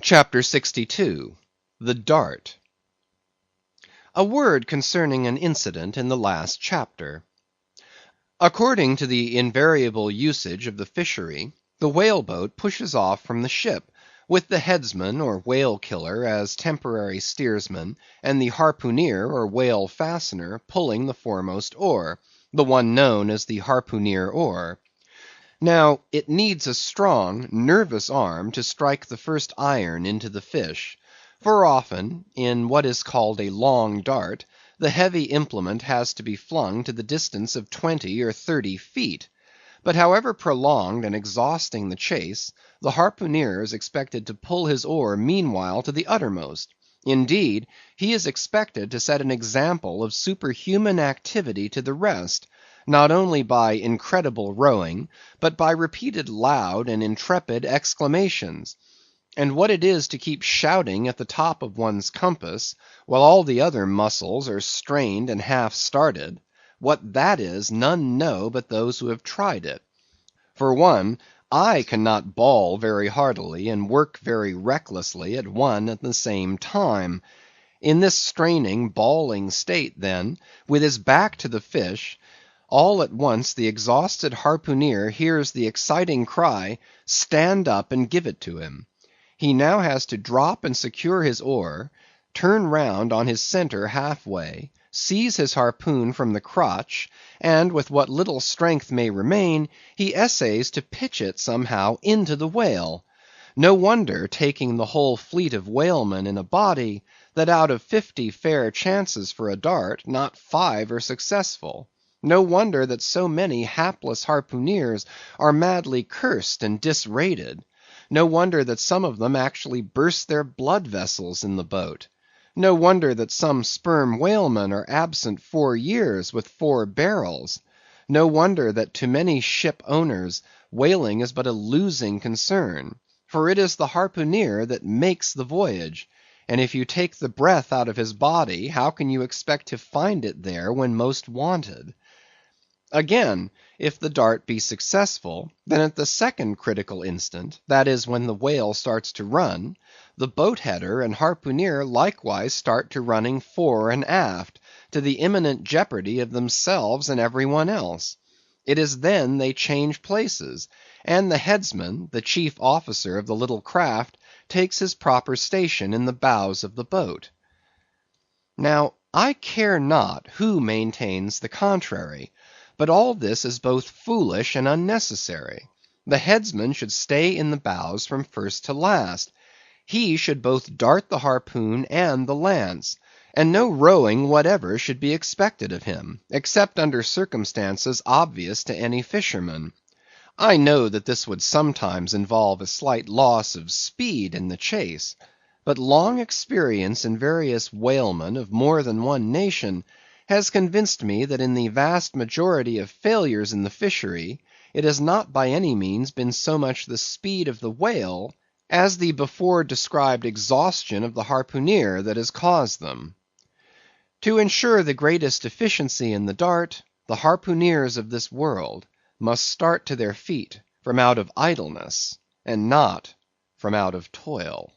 CHAPTER 62. The Dart. A word concerning an incident in the last chapter. According to the invariable usage of the fishery, the whale boat pushes off from the ship, with the headsman or whale killer as temporary steersman, and the harpooneer or whale fastener pulling the foremost oar, the one known as the harpooneer oar. Now, it needs a strong, nervous arm to strike the first iron into the fish; for often, in what is called a long dart, the heavy implement has to be flung to the distance of 20 or 30 feet. But however prolonged and exhausting the chase, the harpooneer is expected to pull his oar meanwhile to the uttermost. Indeed, he is expected to set an example of superhuman activity to the rest, not only by incredible rowing, but by repeated loud and intrepid exclamations. And what it is to keep shouting at the top of one's compass, while all the other muscles are strained and half started; what that is, none know but those who have tried it. For one, I cannot bawl very heartily and work very recklessly at one and the same time. In this straining, bawling state, then, with his back to the fish, all at once the exhausted harpooneer hears the exciting cry, "Stand up and give it to him." He now has to drop and secure his oar, turn round on his centre half way, seize his harpoon from the crotch, and with what little strength may remain, he essays to pitch it somehow into the whale. No wonder, taking the whole fleet of whalemen in a body, that out of 50 fair chances for a dart, not 5 are successful. No wonder that so many hapless harpooneers are madly cursed and disrated. No wonder that some of them actually burst their blood vessels in the boat. No wonder that some sperm whalemen are absent 4 years with 4 barrels. No wonder that to many ship owners whaling is but a losing concern; for it is the harpooneer that makes the voyage, and if you take the breath out of his body, how can you expect to find it there when most wanted? Again, if the dart be successful, then at the second critical instant, that is, when the whale starts to run, the boat header and harpooneer likewise start to running fore and aft, to the imminent jeopardy of themselves and every one else. It is then they change places, and the headsman, the chief officer of the little craft, takes his proper station in the bows of the boat. Now, I care not who maintains the contrary, but all this is both foolish and unnecessary. The headsman should stay in the bows from first to last. He should both dart the harpoon and the lance, and no rowing whatever should be expected of him, except under circumstances obvious to any fisherman. I know that this would sometimes involve a slight loss of speed in the chase, but long experience in various whalemen of more than one nation has convinced me that in the vast majority of failures in the fishery, it has not by any means been so much the speed of the whale as the before described exhaustion of the harpooneer that has caused them. To ensure the greatest efficiency in the dart, the harpooneers of this world must start to their feet from out of idleness, and not from out of toil.